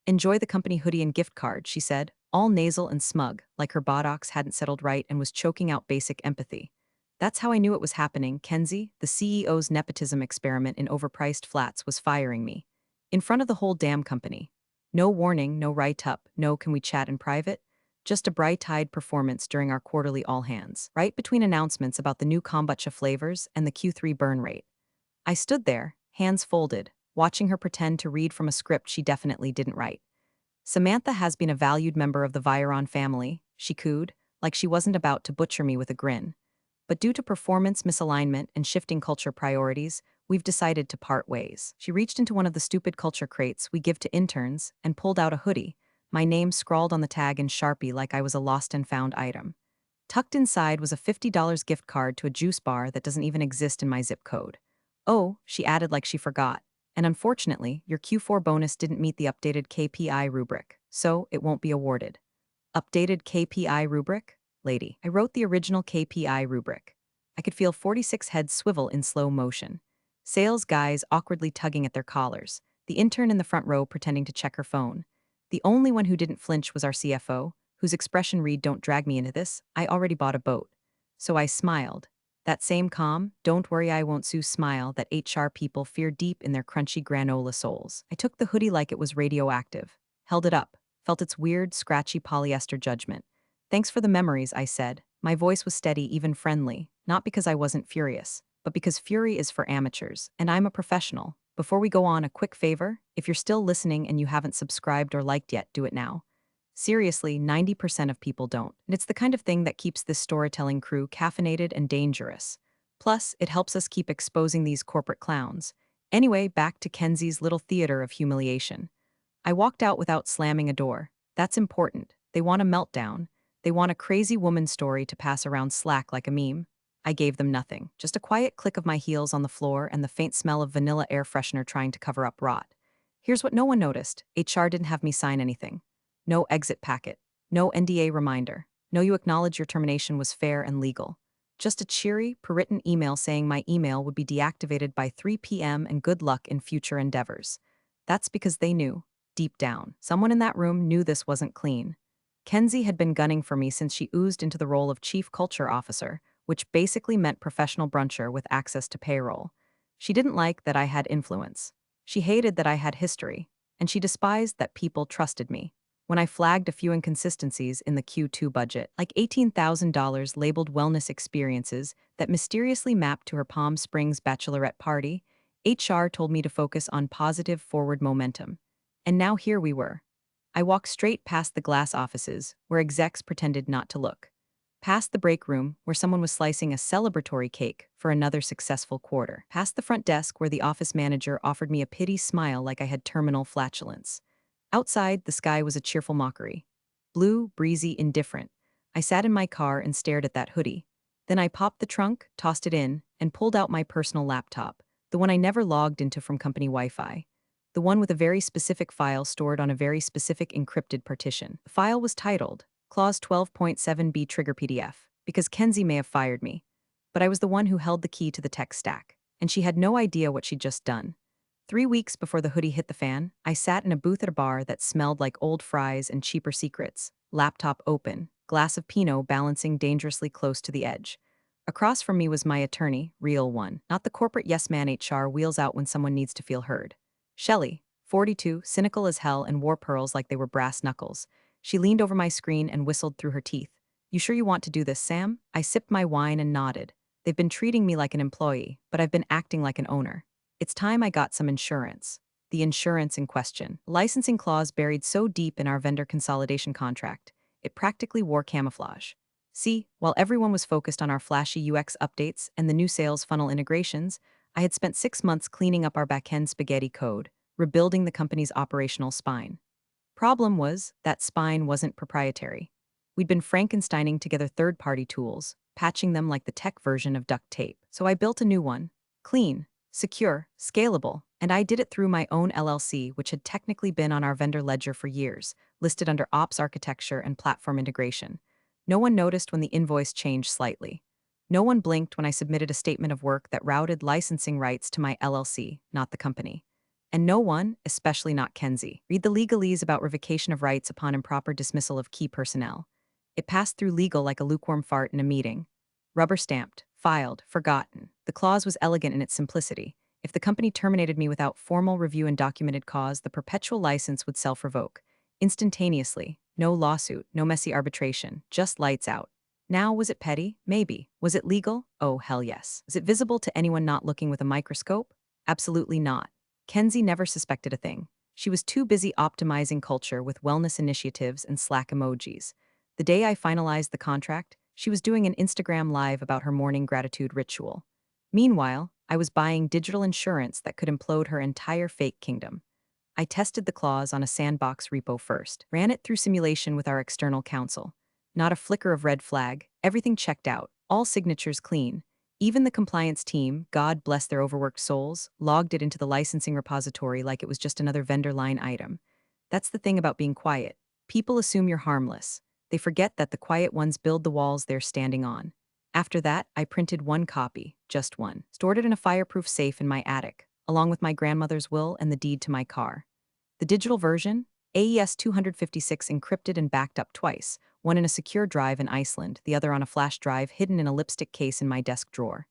Enjoy the company hoodie and gift card, she said, all nasal and smug, like her buttocks hadn't settled right and was choking out basic empathy. That's how I knew it was happening. Kenzie, the CEO's nepotism experiment in overpriced flats, was firing me. In front of the whole damn company. No warning, no write-up, no can we chat in private? Just a bright-eyed performance during our quarterly all-hands, right between announcements about the new kombucha flavors and the Q3 burn rate. I stood there, hands folded, watching her pretend to read from a script she definitely didn't write. Samantha has been a valued member of the Viron family, she cooed, like she wasn't about to butcher me with a grin. But due to performance misalignment and shifting culture priorities, we've decided to part ways. She reached into one of the stupid culture crates we give to interns and pulled out a hoodie, my name scrawled on the tag in Sharpie like I was a lost and found item. Tucked inside was a $50 gift card to a juice bar that doesn't even exist in my zip code. Oh, she added like she forgot. And unfortunately, your Q4 bonus didn't meet the updated KPI rubric, so it won't be awarded. Updated KPI rubric? Lady. I wrote the original KPI rubric. I could feel 46 heads swivel in slow motion. Sales guys awkwardly tugging at their collars. The intern in the front row pretending to check her phone. The only one who didn't flinch was our CFO, whose expression read, "Don't drag me into this, I already bought a boat." So I smiled. That same calm, "don't worry I won't sue" smile that HR people fear deep in their crunchy granola souls. I took the hoodie like it was radioactive, held it up, felt its weird, scratchy polyester judgment. "Thanks for the memories," I said. My voice was steady, even friendly, not because I wasn't furious, but because fury is for amateurs, and I'm a professional. Before we go on, a quick favor: if you're still listening and you haven't subscribed or liked yet, do it now. Seriously, 90% of people don't. And it's the kind of thing that keeps this storytelling crew caffeinated and dangerous. Plus, it helps us keep exposing these corporate clowns. Anyway, back to Kenzie's little theater of humiliation. I walked out without slamming a door. That's important. They want a meltdown. They want a crazy woman story to pass around Slack like a meme. I gave them nothing. Just a quiet click of my heels on the floor and the faint smell of vanilla air freshener trying to cover up rot. Here's what no one noticed. HR didn't have me sign anything. No exit packet. No NDA reminder. No you acknowledge your termination was fair and legal. Just a cheery, per-written email saying my email would be deactivated by 3 p.m. and good luck in future endeavors. That's because they knew. Deep down, someone in that room knew this wasn't clean. Kenzie had been gunning for me since she oozed into the role of chief culture officer, which basically meant professional bruncher with access to payroll. She didn't like that I had influence. She hated that I had history, and she despised that people trusted me. When I flagged a few inconsistencies in the Q2 budget, like $18,000 labeled wellness experiences that mysteriously mapped to her Palm Springs bachelorette party, HR told me to focus on positive forward momentum. And now here we were. I walked straight past the glass offices, where execs pretended not to look. Past the break room, where someone was slicing a celebratory cake for another successful quarter. Past the front desk, where the office manager offered me a pity smile like I had terminal flatulence. Outside, the sky was a cheerful mockery. Blue, breezy, indifferent. I sat in my car and stared at that hoodie. Then I popped the trunk, tossed it in, and pulled out my personal laptop, the one I never logged into from company Wi-Fi. The one with a very specific file stored on a very specific encrypted partition. The file was titled Clause 12.7b Trigger PDF, because Kenzie may have fired me. But I was the one who held the key to the tech stack, and she had no idea what she'd just done. 3 weeks before the hoodie hit the fan, I sat in a booth at a bar that smelled like old fries and cheaper secrets, laptop open, glass of Pinot balancing dangerously close to the edge. Across from me was my attorney, real one, not the corporate yes-man HR wheels out when someone needs to feel heard. Shelley, 42, cynical as hell and wore pearls like they were brass knuckles. She leaned over my screen and whistled through her teeth. "You sure you want to do this, Sam?" I sipped my wine and nodded. They've been treating me like an employee, but I've been acting like an owner. It's time I got some insurance. The insurance in question. Licensing clause buried so deep in our vendor consolidation contract, it practically wore camouflage. See, while everyone was focused on our flashy UX updates and the new sales funnel integrations, I had spent 6 months cleaning up our backend spaghetti code, rebuilding the company's operational spine. Problem was, that spine wasn't proprietary. We'd been Frankensteining together third-party tools, patching them like the tech version of duct tape. So I built a new one. Clean, secure, scalable, and I did it through my own LLC, which had technically been on our vendor ledger for years, listed under ops architecture and platform integration. No one noticed when the invoice changed slightly. No one blinked when I submitted a statement of work that routed licensing rights to my LLC, not the company. And no one, especially not Kenzie, read the legalese about revocation of rights upon improper dismissal of key personnel. It passed through legal like a lukewarm fart in a meeting. Rubber stamped, filed, forgotten. The clause was elegant in its simplicity. If the company terminated me without formal review and documented cause, the perpetual license would self-revoke. Instantaneously. No lawsuit, no messy arbitration, just lights out. Now, was it petty? Maybe. Was it legal? Oh, hell yes. Was it visible to anyone not looking with a microscope? Absolutely not. Kenzie never suspected a thing. She was too busy optimizing culture with wellness initiatives and Slack emojis. The day I finalized the contract, she was doing an Instagram live about her morning gratitude ritual. Meanwhile, I was buying digital insurance that could implode her entire fake kingdom. I tested the clause on a sandbox repo first, ran it through simulation with our external counsel. Not a flicker of red flag, everything checked out, all signatures clean. Even the compliance team, God bless their overworked souls, logged it into the licensing repository like it was just another vendor line item. That's the thing about being quiet. People assume you're harmless. They forget that the quiet ones build the walls they're standing on. After that, I printed one copy, just one, stored it in a fireproof safe in my attic, along with my grandmother's will and the deed to my car. The digital version, AES 256 encrypted and backed up twice, one in a secure drive in Iceland, the other on a flash drive hidden in a lipstick case in my desk drawer.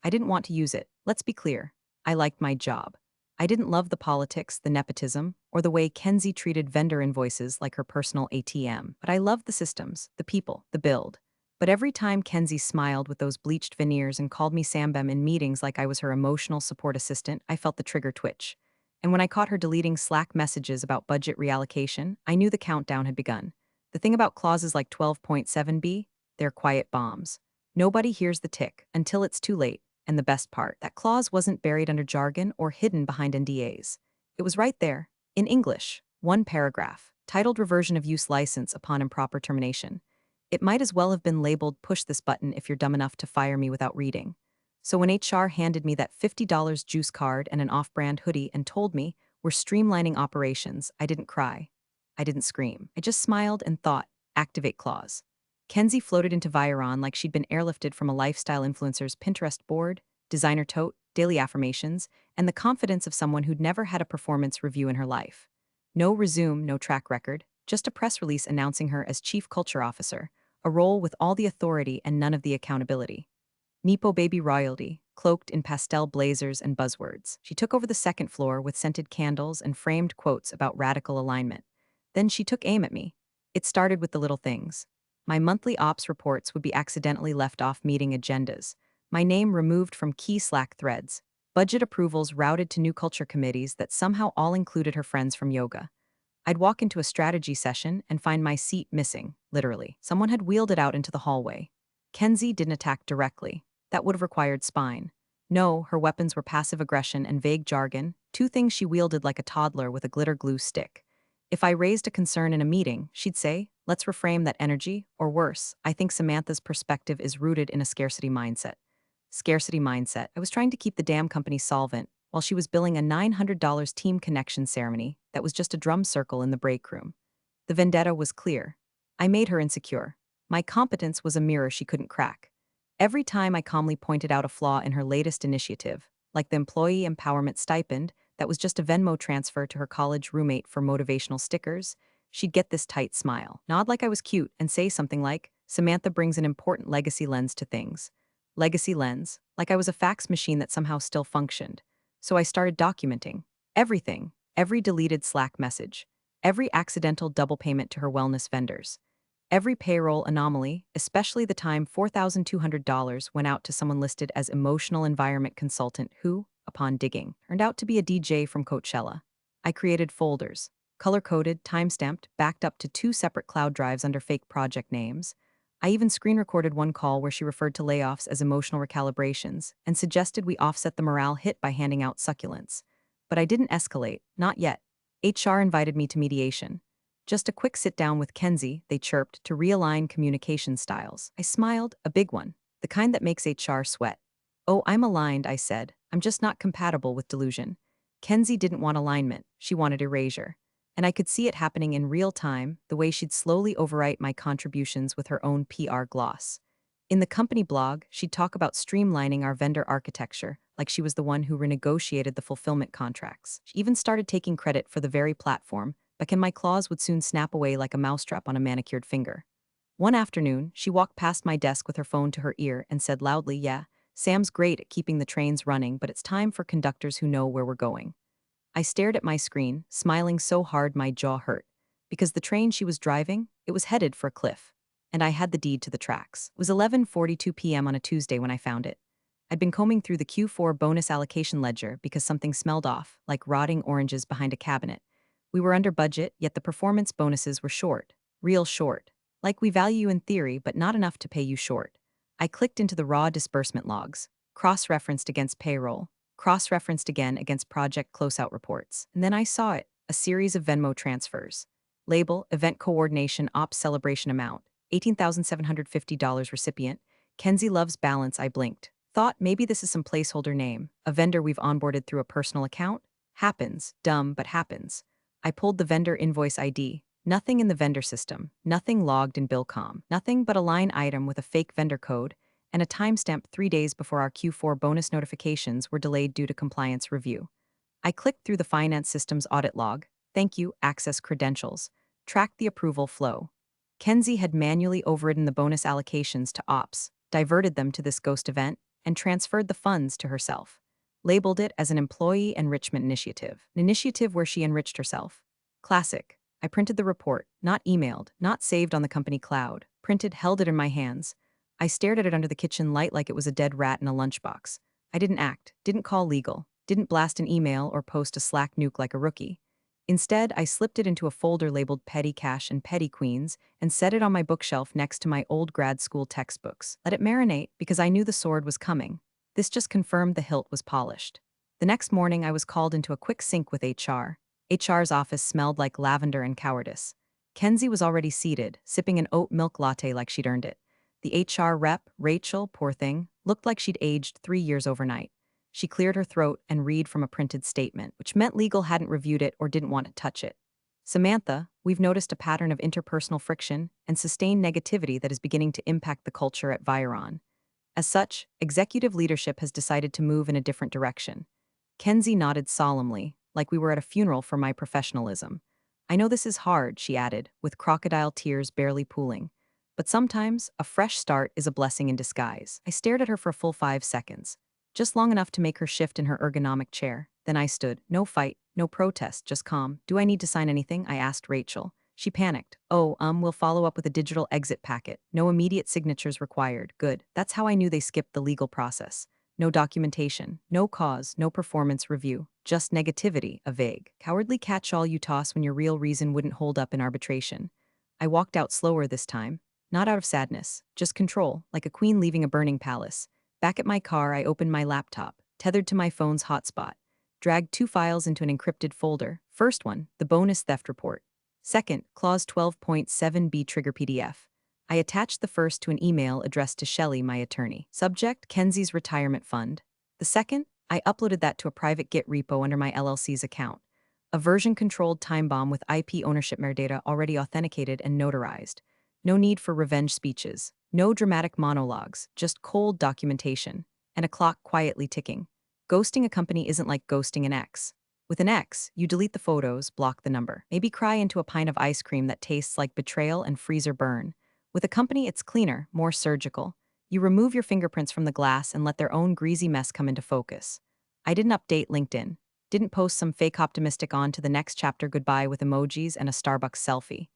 I didn't want to use it, let's be clear. I liked my job. I didn't love the politics, the nepotism, or the way Kenzie treated vendor invoices like her personal ATM, but I loved the systems, the people, the build. But every time Kenzie smiled with those bleached veneers and called me Sambem in meetings like I was her emotional support assistant, I felt the trigger twitch. And when I caught her deleting Slack messages about budget reallocation, I knew the countdown had begun. The thing about clauses like 12.7b, they're quiet bombs. Nobody hears the tick until it's too late. And the best part, that clause wasn't buried under jargon or hidden behind NDAs. It was right there, in English, one paragraph, titled Reversion of Use License upon improper termination. It might as well have been labeled Push this button if you're dumb enough to fire me without reading. So when HR handed me that $50 juice card and an off-brand hoodie and told me, we're streamlining operations, I didn't cry. I didn't scream. I just smiled and thought, activate clause. Kenzie floated into Viron like she'd been airlifted from a lifestyle influencer's Pinterest board, designer tote, daily affirmations, and the confidence of someone who'd never had a performance review in her life. No resume, no track record, just a press release announcing her as Chief Culture Officer, a role with all the authority and none of the accountability. Nepo baby royalty, cloaked in pastel blazers and buzzwords. She took over the second floor with scented candles and framed quotes about radical alignment. Then she took aim at me. It started with the little things. My monthly ops reports would be accidentally left off meeting agendas, my name removed from key Slack threads, budget approvals routed to new culture committees that somehow all included her friends from yoga. I'd walk into a strategy session and find my seat missing, literally. Someone had wheeled it out into the hallway. Kenzie didn't attack directly. That would have required spine. No, her weapons were passive aggression and vague jargon, two things she wielded like a toddler with a glitter glue stick. If I raised a concern in a meeting, she'd say, let's reframe that energy, or worse, I think Samantha's perspective is rooted in a scarcity mindset. Scarcity mindset. I was trying to keep the damn company solvent, while she was billing a $900 team connection ceremony that was just a drum circle in the break room. The vendetta was clear. I made her insecure. My competence was a mirror she couldn't crack. Every time I calmly pointed out a flaw in her latest initiative, like the employee empowerment stipend that was just a Venmo transfer to her college roommate for motivational stickers, she'd get this tight smile, nod like I was cute, and say something like, Samantha brings an important legacy lens to things. Legacy lens, like I was a fax machine that somehow still functioned. So I started documenting everything, every deleted Slack message, every accidental double payment to her wellness vendors, every payroll anomaly, especially the time $4,200 went out to someone listed as emotional environment consultant who, upon digging, turned out to be a DJ from Coachella. I created folders, color-coded, time-stamped, backed up to 2 separate cloud drives under fake project names. I even screen recorded one call where she referred to layoffs as emotional recalibrations and suggested we offset the morale hit by handing out succulents. But I didn't escalate, not yet. HR invited me to mediation. Just a quick sit-down with Kenzie, they chirped, to realign communication styles. I smiled, a big one, the kind that makes HR sweat. Oh, I'm aligned, I said. I'm just not compatible with delusion. Kenzie didn't want alignment, she wanted erasure. And I could see it happening in real time, the way she'd slowly overwrite my contributions with her own PR gloss. In the company blog, she'd talk about streamlining our vendor architecture, like she was the one who renegotiated the fulfillment contracts. She even started taking credit for the very platform, but my claws would soon snap away like a mousetrap on a manicured finger. One afternoon, she walked past my desk with her phone to her ear and said loudly, "Yeah, Sam's great at keeping the trains running, but it's time for conductors who know where we're going." I stared at my screen, smiling so hard my jaw hurt. Because the train she was driving, it was headed for a cliff. And I had the deed to the tracks. It was 11:42 p.m. on a Tuesday when I found it. I'd been combing through the Q4 bonus allocation ledger because something smelled off, like rotting oranges behind a cabinet. We were under budget, yet the performance bonuses were short. Real short. Like we value you in theory, but not enough to pay you short. I clicked into the raw disbursement logs, cross-referenced against payroll, cross-referenced again against project closeout reports. And then I saw it, a series of Venmo transfers. Label, Event Coordination Ops Celebration Amount, $18,750 recipient. Kenzie loves balance, I blinked. Thought maybe this is some placeholder name, a vendor we've onboarded through a personal account? Happens, dumb, but happens. I pulled the vendor invoice ID. Nothing in the vendor system, nothing logged in Billcom, nothing but a line item with a fake vendor code, and a timestamp 3 days before our Q4 bonus notifications were delayed due to compliance review. I clicked through the finance system's audit log, thank you, access credentials, tracked the approval flow. Kenzie had manually overridden the bonus allocations to ops, diverted them to this ghost event, and transferred the funds to herself. Labeled it as an employee enrichment initiative, an initiative where she enriched herself. Classic. I printed the report, not emailed, not saved on the company cloud, printed, held it in my hands. I stared at it under the kitchen light like it was a dead rat in a lunchbox. I didn't act, didn't call legal, didn't blast an email or post a Slack nuke like a rookie. Instead, I slipped it into a folder labeled Petty Cash and Petty Queens and set it on my bookshelf next to my old grad school textbooks. Let it marinate because I knew the sword was coming. This just confirmed the hilt was polished. The next morning, I was called into a quick sync with HR. HR's office smelled like lavender and cowardice. Kenzie was already seated, sipping an oat milk latte like she'd earned it. The HR rep, Rachel, poor thing, looked like she'd aged 3 years overnight. She cleared her throat and read from a printed statement, which meant legal hadn't reviewed it or didn't want to touch it. "Samantha, we've noticed a pattern of interpersonal friction and sustained negativity that is beginning to impact the culture at Viron. As such, executive leadership has decided to move in a different direction." Kenzie nodded solemnly, like we were at a funeral for my professionalism. "I know this is hard," she added, with crocodile tears barely pooling. "But sometimes, a fresh start is a blessing in disguise." I stared at her for a full 5 seconds, just long enough to make her shift in her ergonomic chair. Then I stood. No fight, no protest, just calm. "Do I need to sign anything?" I asked Rachel. She panicked. "Oh, we'll follow up with a digital exit packet. No immediate signatures required." Good. That's how I knew they skipped the legal process. No documentation, no cause, no performance review. Just negativity, a vague, cowardly catch-all you toss when your real reason wouldn't hold up in arbitration. I walked out slower this time. Not out of sadness, just control, like a queen leaving a burning palace. Back at my car, I opened my laptop, tethered to my phone's hotspot, dragged 2 files into an encrypted folder. First one, the bonus theft report. Second, clause 12.7b trigger PDF. I attached the first to an email addressed to Shelley, my attorney. Subject, Kenzie's retirement fund. The second, I uploaded that to a private Git repo under my LLC's account. A version-controlled time bomb with IP ownership metadata already authenticated and notarized. No need for revenge speeches. No dramatic monologues, just cold documentation. And a clock quietly ticking. Ghosting a company isn't like ghosting an ex. With an ex, you delete the photos, block the number. Maybe cry into a pint of ice cream that tastes like betrayal and freezer burn. With a company, it's cleaner, more surgical. You remove your fingerprints from the glass and let their own greasy mess come into focus. I didn't update LinkedIn. Didn't post some fake optimistic on to the next chapter goodbye with emojis and a Starbucks selfie.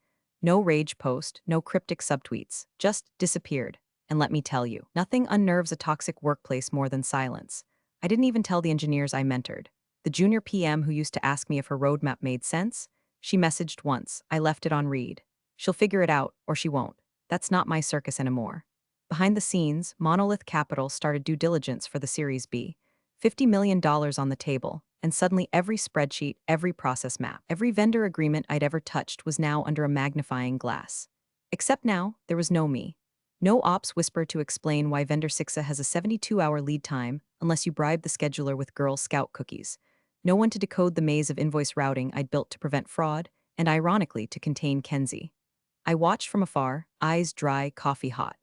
No rage post, no cryptic subtweets. Just disappeared. And let me tell you, nothing unnerves a toxic workplace more than silence. I didn't even tell the engineers I mentored. The junior PM who used to ask me if her roadmap made sense, she messaged once. I left it on read. She'll figure it out, or she won't. That's not my circus anymore. Behind the scenes, Monolith Capital started due diligence for the Series B. $50 million on the table, and suddenly every spreadsheet, every process map, every vendor agreement I'd ever touched was now under a magnifying glass. Except now, there was no me. No ops whisper to explain why vendor Sixa has a 72-hour lead time unless you bribe the scheduler with Girl Scout cookies. No one to decode the maze of invoice routing I'd built to prevent fraud, and ironically to contain Kenzie. I watched from afar, eyes dry, coffee hot.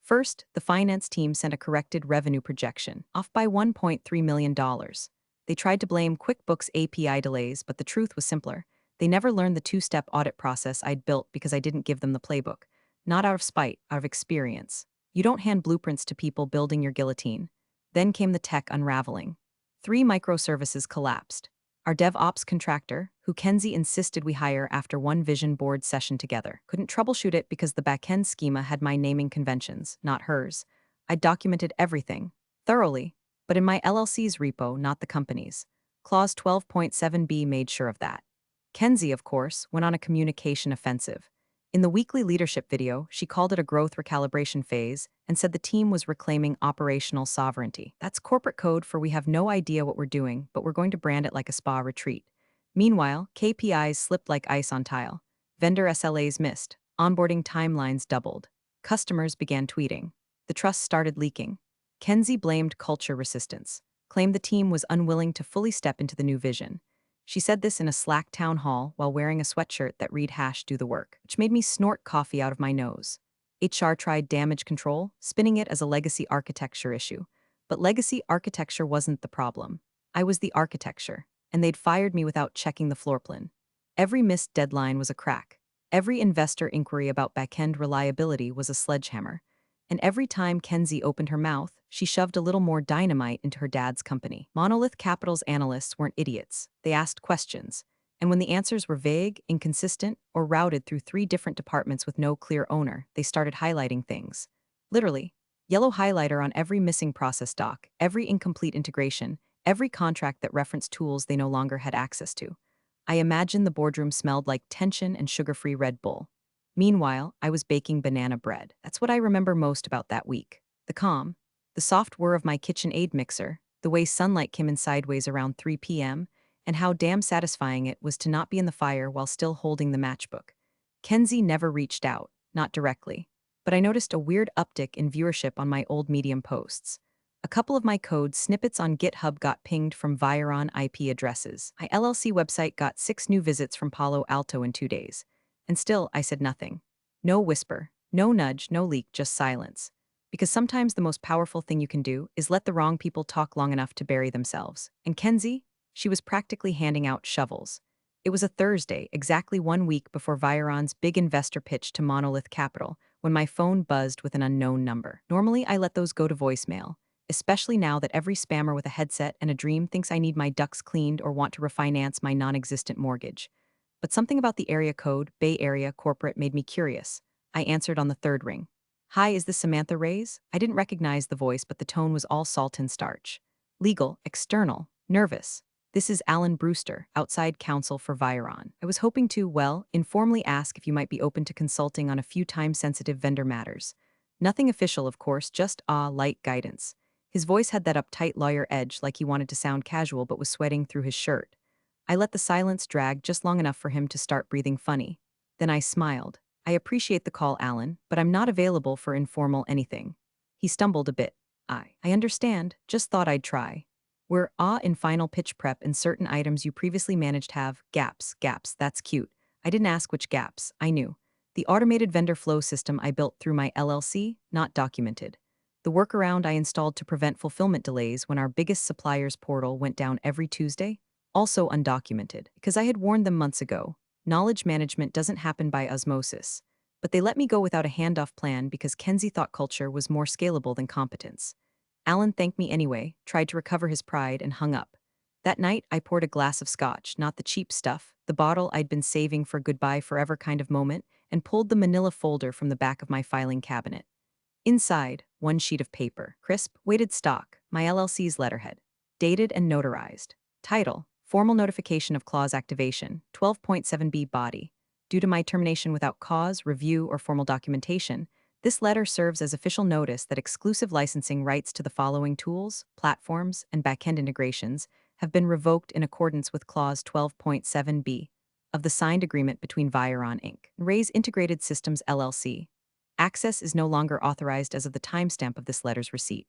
First, the finance team sent a corrected revenue projection, off by $1.3 million. They tried to blame QuickBooks API delays, but the truth was simpler. They never learned the two-step audit process I'd built because I didn't give them the playbook. Not out of spite, out of experience. You don't hand blueprints to people building your guillotine. Then came the tech unraveling. 3 microservices collapsed. Our DevOps contractor, who Kenzie insisted we hire after one vision board session together, couldn't troubleshoot it because the backend schema had my naming conventions, not hers. I documented everything, thoroughly, but in my LLC's repo, not the company's. Clause 12.7b made sure of that. Kenzie, of course, went on a communication offensive. In the weekly leadership video, she called it a growth recalibration phase and said the team was reclaiming operational sovereignty. That's corporate code for we have no idea what we're doing, but we're going to brand it like a spa retreat. Meanwhile, KPIs slipped like ice on tile. Vendor SLAs missed. Onboarding timelines doubled. Customers began tweeting. The trust started leaking. Kenzie blamed culture resistance, claimed the team was unwilling to fully step into the new vision. She said this in a Slack town hall while wearing a sweatshirt that read "do the work," which made me snort coffee out of my nose. HR tried damage control, spinning it as a legacy architecture issue. But legacy architecture wasn't the problem. I was the architecture, and they'd fired me without checking the floor plan. Every missed deadline was a crack. Every investor inquiry about backend reliability was a sledgehammer. And every time Kenzie opened her mouth, she shoved a little more dynamite into her dad's company. Monolith Capital's analysts weren't idiots. They asked questions. And when the answers were vague, inconsistent, or routed through 3 different departments with no clear owner, they started highlighting things. Literally. Yellow highlighter on every missing process doc, every incomplete integration, every contract that referenced tools they no longer had access to. I imagine the boardroom smelled like tension and sugar-free Red Bull. Meanwhile, I was baking banana bread. That's what I remember most about that week. The calm, the soft whir of my KitchenAid mixer, the way sunlight came in sideways around 3 p.m., and how damn satisfying it was to not be in the fire while still holding the matchbook. Kenzie never reached out, not directly, but I noticed a weird uptick in viewership on my old Medium posts. A couple of my code snippets on GitHub got pinged from Viron IP addresses. My LLC website got 6 new visits from Palo Alto in 2 days. And still, I said nothing. No whisper, no nudge, no leak, just silence. Because sometimes the most powerful thing you can do is let the wrong people talk long enough to bury themselves. And Kenzie? She was practically handing out shovels. It was a Thursday, exactly 1 week before Viron's big investor pitch to Monolith Capital, when my phone buzzed with an unknown number. Normally, I let those go to voicemail, especially now that every spammer with a headset and a dream thinks I need my ducts cleaned or want to refinance my non-existent mortgage. But something about the area code, Bay Area corporate, made me curious. I answered on the 3rd ring. Hi, is this Samantha Reyes? I didn't recognize the voice, but the tone was all salt and starch. Legal, external, nervous. This is Alan Brewster, outside counsel for Viron. I was hoping to, well, informally ask if you might be open to consulting on a few time-sensitive vendor matters. Nothing official, of course, just light guidance. His voice had that uptight lawyer edge, like he wanted to sound casual but was sweating through his shirt. I let the silence drag just long enough for him to start breathing funny. Then I smiled. I appreciate the call, Alan, but I'm not available for informal anything. He stumbled a bit. I understand, just thought I'd try. We're in final pitch prep and certain items you previously managed have gaps, that's cute. I didn't ask which gaps, I knew. The automated vendor flow system I built through my LLC, not documented. The workaround I installed to prevent fulfillment delays when our biggest supplier's portal went down every Tuesday, also undocumented, because I had warned them months ago. Knowledge management doesn't happen by osmosis. But they let me go without a handoff plan because Kenzie thought culture was more scalable than competence. Alan thanked me anyway, tried to recover his pride, and hung up. That night, I poured a glass of scotch, not the cheap stuff, the bottle I'd been saving for goodbye forever kind of moment, and pulled the manila folder from the back of my filing cabinet. Inside, 1 sheet of paper, crisp, weighted stock, my LLC's letterhead, dated and notarized. Title: Formal Notification of Clause Activation, 12.7b Body. Due to my termination without cause, review, or formal documentation, this letter serves as official notice that exclusive licensing rights to the following tools, platforms, and backend integrations have been revoked in accordance with Clause 12.7b of the signed agreement between Viron Inc. and Ray's Integrated Systems LLC. Access is no longer authorized as of the timestamp of this letter's receipt.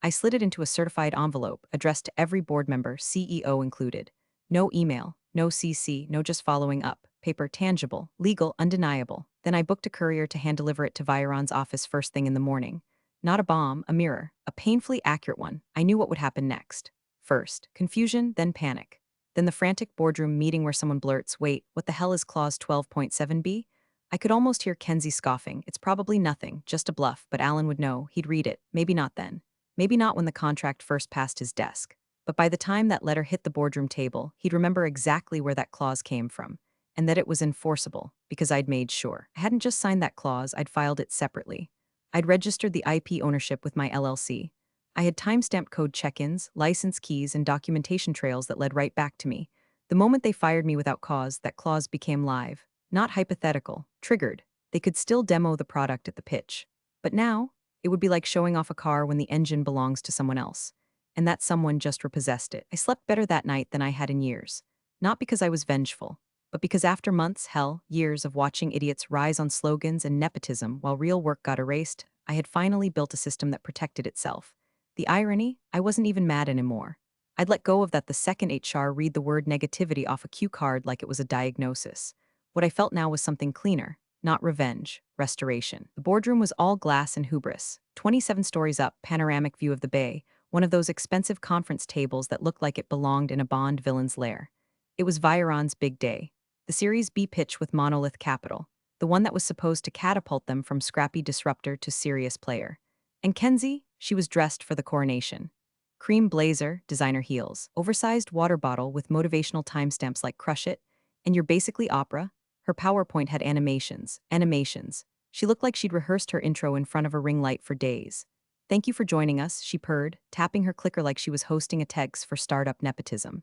I slid it into a certified envelope addressed to every board member, CEO included. No email, no CC, no just following up. Paper tangible, legal, undeniable. Then I booked a courier to hand deliver it to Viron's office first thing in the morning. Not a bomb, a mirror, a painfully accurate one. I knew what would happen next. First, confusion, then panic. Then the frantic boardroom meeting where someone blurts, "Wait, what the hell is clause 12.7b?" I could almost hear Kenzie scoffing. It's probably nothing, just a bluff, but Alan would know. He'd read it. Maybe not then. Maybe not when the contract first passed his desk. But by the time that letter hit the boardroom table, he'd remember exactly where that clause came from, and that it was enforceable, because I'd made sure. I hadn't just signed that clause, I'd filed it separately. I'd registered the IP ownership with my LLC. I had timestamped code check-ins, license keys, and documentation trails that led right back to me. The moment they fired me without cause, that clause became live. Not hypothetical, triggered. They could still demo the product at the pitch. But now, it would be like showing off a car when the engine belongs to someone else. And that someone just repossessed it. I slept better that night than I had in years. Not because I was vengeful, but because after months, hell, years of watching idiots rise on slogans and nepotism while real work got erased, I had finally built a system that protected itself. The irony? I wasn't even mad anymore. I'd let go of that the second HR read the word negativity off a cue card like it was a diagnosis. What I felt now was something cleaner, not revenge, restoration. The boardroom was all glass and hubris. 27 stories up, panoramic view of the bay, one of those expensive conference tables that looked like it belonged in a Bond villain's lair. It was Viron's big day. The Series B pitch with Monolith Capital, the one that was supposed to catapult them from scrappy disruptor to serious player. And Kenzie, she was dressed for the coronation. Cream blazer, designer heels, oversized water bottle with motivational timestamps like "Crush It," and "You're basically opera." Her PowerPoint had animations. She looked like she'd rehearsed her intro in front of a ring light for days. "Thank you for joining us," she purred, tapping her clicker like she was hosting a TEDx for startup nepotism.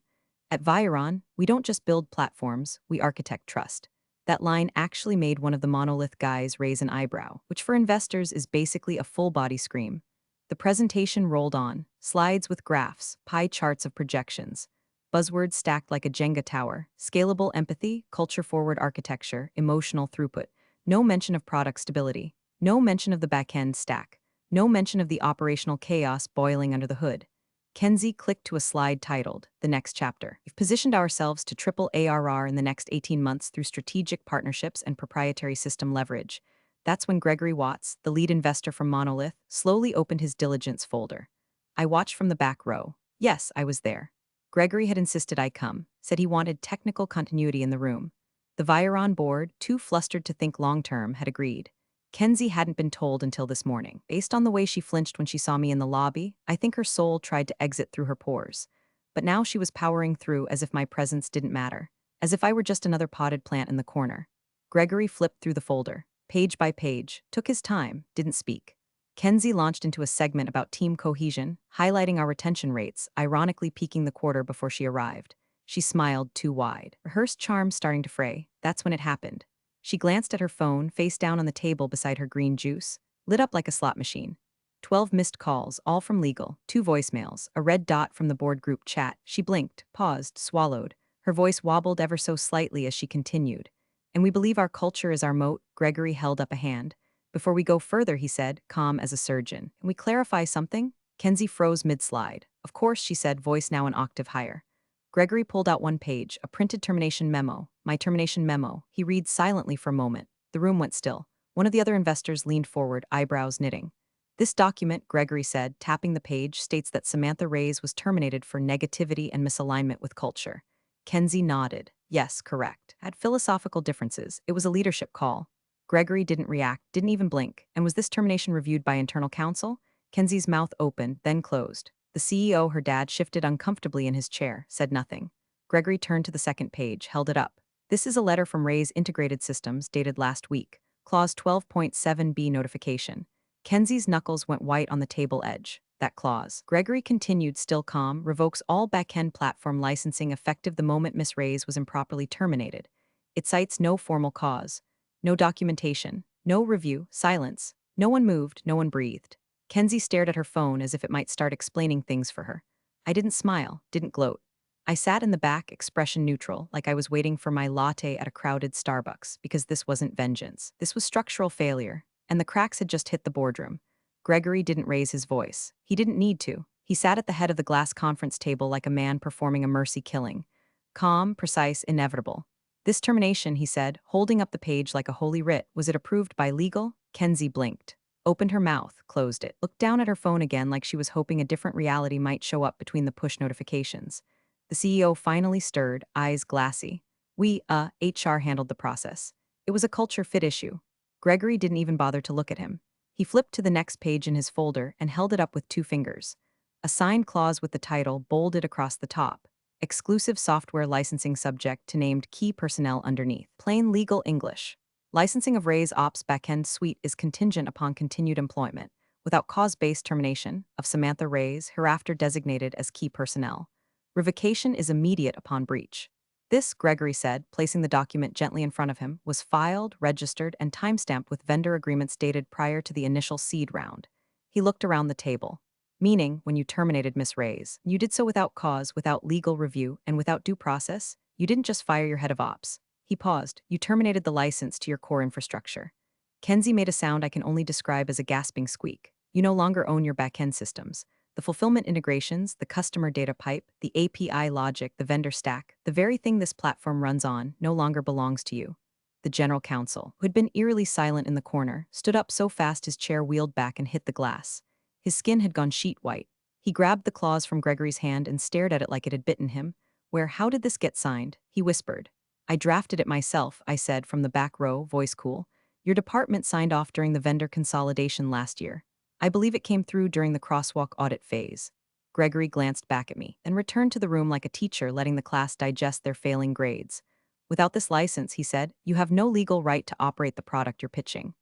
"At Viron, we don't just build platforms, we architect trust." That line actually made one of the Monolith guys raise an eyebrow, which for investors is basically a full-body scream. The presentation rolled on, slides with graphs, pie charts of projections, buzzwords stacked like a Jenga tower, scalable empathy, culture-forward architecture, emotional throughput. No mention of product stability. No mention of the back-end stack. No mention of the operational chaos boiling under the hood. Kenzie clicked to a slide titled, "The Next Chapter." We've positioned ourselves to triple ARR in the next 18 months through strategic partnerships and proprietary system leverage. That's when Gregory Watts, the lead investor from Monolith, slowly opened his diligence folder. I watched from the back row. Yes, I was there. Gregory had insisted I come, said he wanted technical continuity in the room. The Viron board, too flustered to think long-term, had agreed. Kenzie hadn't been told until this morning. Based on the way she flinched when she saw me in the lobby, I think her soul tried to exit through her pores. But now she was powering through as if my presence didn't matter, as if I were just another potted plant in the corner. Gregory flipped through the folder, page by page, took his time, didn't speak. Kenzie launched into a segment about team cohesion, highlighting our retention rates, ironically peaking the quarter before she arrived. She smiled too wide. Rehearsed charm starting to fray. That's when it happened. She glanced at her phone, face down on the table beside her green juice, lit up like a slot machine. 12 missed calls, all from legal, 2 voicemails, a red dot from the board group chat. She blinked, paused, swallowed. Her voice wobbled ever so slightly as she continued. "And we believe our culture is our moat." Gregory held up a hand. "Before we go further," he said, calm as a surgeon, "can we clarify something?" Kenzie froze mid-slide. "Of course," she said, voice now an octave higher. Gregory pulled out one page, a printed termination memo. "My termination memo." He read silently for a moment. The room went still. One of the other investors leaned forward, eyebrows knitting. "This document," Gregory said, tapping the page, "states that Samantha Reyes was terminated for negativity and misalignment with culture." Kenzie nodded. "Yes, correct." Had philosophical differences. It was a leadership call. Gregory didn't react, didn't even blink. "And was this termination reviewed by internal counsel?" Kenzie's mouth opened, then closed. The CEO, her dad, shifted uncomfortably in his chair, said nothing. Gregory turned to the second page, held it up. "This is a letter from Ray's Integrated Systems dated last week. Clause 12.7b notification." Kenzie's knuckles went white on the table edge. That clause. Gregory continued, still calm, revokes all back-end platform licensing effective the moment Miss Reyes was improperly terminated. It cites no formal cause. No documentation. No review. Silence. No one moved, no one breathed. Kenzie stared at her phone as if it might start explaining things for her. I didn't smile, didn't gloat. I sat in the back, expression neutral, like I was waiting for my latte at a crowded Starbucks, because this wasn't vengeance. This was structural failure, and the cracks had just hit the boardroom. Gregory didn't raise his voice. He didn't need to. He sat at the head of the glass conference table like a man performing a mercy killing. Calm, precise, inevitable. "This termination," he said, holding up the page like a holy writ, "was it approved by legal?" Kenzie blinked. opened her mouth, closed it, looked down at her phone again like she was hoping a different reality might show up between the push notifications. The CEO finally stirred, eyes glassy. HR handled the process. It was a culture fit issue. Gregory didn't even bother to look at him. He flipped to the next page in his folder and held it up with two fingers. A signed clause with the title bolded across the top. Exclusive software licensing subject to named key personnel underneath. Plain legal English. Licensing of Ray's Ops backend suite is contingent upon continued employment, without cause-based termination, of Samantha Ray's, hereafter designated as key personnel. Revocation is immediate upon breach. This, Gregory said, placing the document gently in front of him, was filed, registered, and timestamped with vendor agreements dated prior to the initial seed round. He looked around the table. Meaning, when you terminated Miss Ray's, you did so without cause, without legal review, and without due process? You didn't just fire your head of ops. He paused. You terminated the license to your core infrastructure. Kenzie made a sound I can only describe as a gasping squeak. You no longer own your backend systems. The fulfillment integrations, the customer data pipe, the API logic, the vendor stack, the very thing this platform runs on, no longer belongs to you. The general counsel, who had been eerily silent in the corner, stood up so fast his chair wheeled back and hit the glass. His skin had gone sheet white. He grabbed the clause from Gregory's hand and stared at it like it had bitten him. How did this get signed? He whispered. I drafted it myself, I said from the back row, voice cool. Your department signed off during the vendor consolidation last year. I believe it came through during the crosswalk audit phase. Gregory glanced back at me, then returned to the room like a teacher letting the class digest their failing grades. Without this license, he said, you have no legal right to operate the product you're pitching.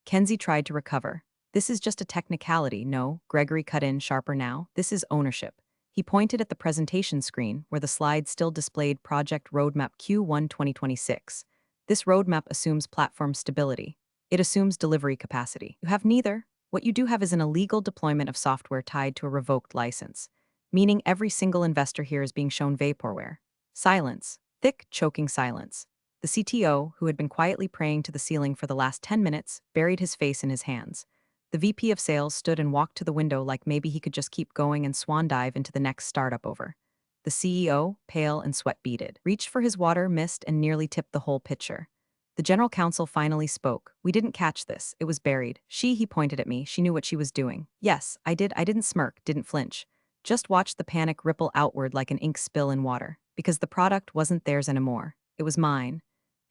Kenzie tried to recover. This is just a technicality, no, Gregory cut in sharper now. This is ownership. He pointed at the presentation screen, where the slide still displayed Project Roadmap Q1 2026. This roadmap assumes platform stability. It assumes delivery capacity. You have neither. What you do have is an illegal deployment of software tied to a revoked license, meaning every single investor here is being shown vaporware. Silence. Thick, choking silence. The CTO, who had been quietly praying to the ceiling for the last 10 minutes, buried his face in his hands. The VP of sales stood and walked to the window like maybe he could just keep going and swan dive into the next startup over. The CEO, pale and sweat-beaded, reached for his water, missed, and nearly tipped the whole pitcher. The general counsel finally spoke. We didn't catch this. It was buried. He pointed at me. She knew what she was doing. Yes, I did. I didn't smirk, didn't flinch. Just watched the panic ripple outward like an ink spill in water. Because the product wasn't theirs anymore. It was mine.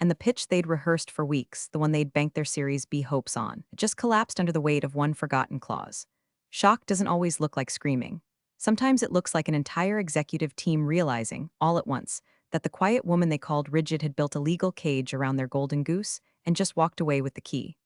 And the pitch they'd rehearsed for weeks, the one they'd banked their Series B hopes on, it just collapsed under the weight of one forgotten clause. Shock doesn't always look like screaming. Sometimes it looks like an entire executive team realizing, all at once, that the quiet woman they called rigid had built a legal cage around their golden goose and just walked away with the key.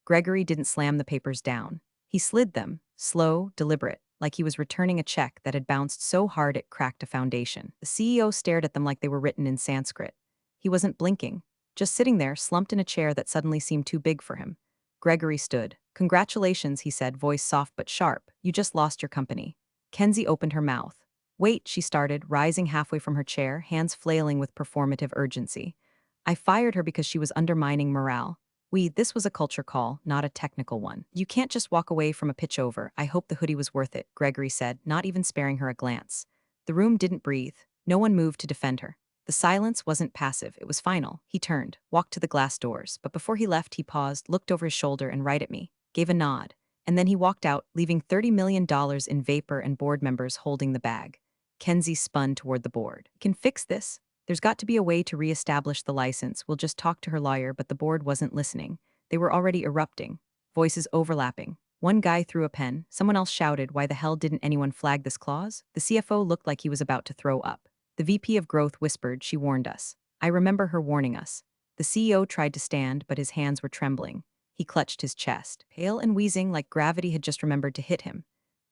Gregory didn't slam the papers down. He slid them, slow, deliberate, like he was returning a check that had bounced so hard it cracked a foundation. The CEO stared at them like they were written in Sanskrit. He wasn't blinking, just sitting there, slumped in a chair that suddenly seemed too big for him. Gregory stood. Congratulations, he said, voice soft but sharp. You just lost your company. Kenzie opened her mouth. Wait, she started, rising halfway from her chair, hands flailing with performative urgency. I fired her because she was undermining morale. This was a culture call, not a technical one. You can't just walk away from a pitch over. I hope the hoodie was worth it, Gregory said, not even sparing her a glance. The room didn't breathe. No one moved to defend her. The silence wasn't passive, it was final. He turned, walked to the glass doors, but before he left, he paused, looked over his shoulder and right at me, gave a nod. And then he walked out, leaving $30 million in vapor and board members holding the bag. Kenzie spun toward the board. Can fix this? There's got to be a way to reestablish the license. We'll just talk to her lawyer, but the board wasn't listening. They were already erupting, voices overlapping. One guy threw a pen, someone else shouted, why the hell didn't anyone flag this clause? The CFO looked like he was about to throw up. The VP of Growth whispered, she warned us. I remember her warning us. The CEO tried to stand, but his hands were trembling. He clutched his chest, pale and wheezing like gravity had just remembered to hit him.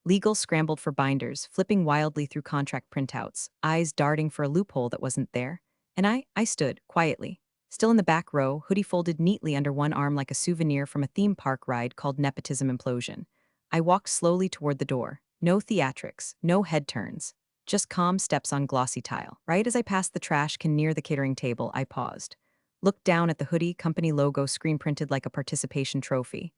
Legal scrambled for binders, flipping wildly through contract printouts, eyes darting for a loophole that wasn't there. And I stood, quietly. Still in the back row, hoodie folded neatly under one arm like a souvenir from a theme park ride called Nepotism Implosion. I walked slowly toward the door. No theatrics, no head turns. Just calm steps on glossy tile. Right as I passed the trash can near the catering table, I paused. Looked down at the hoodie company logo screen printed like a participation trophy.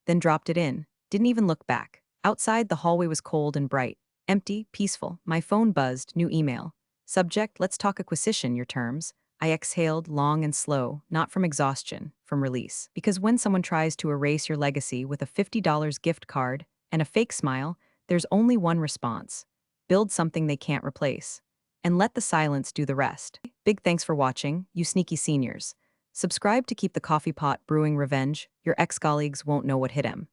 Then dropped it in. Didn't even look back. Outside, the hallway was cold and bright. Empty, peaceful. My phone buzzed, new email. Subject, let's talk acquisition, your terms. I exhaled long and slow, not from exhaustion, from release. Because when someone tries to erase your legacy with a $50 gift card and a fake smile, there's only one response: build something they can't replace. And let the silence do the rest. Big thanks for watching, you sneaky seniors. Subscribe to keep the coffee pot brewing revenge. Your ex-colleagues won't know what hit him.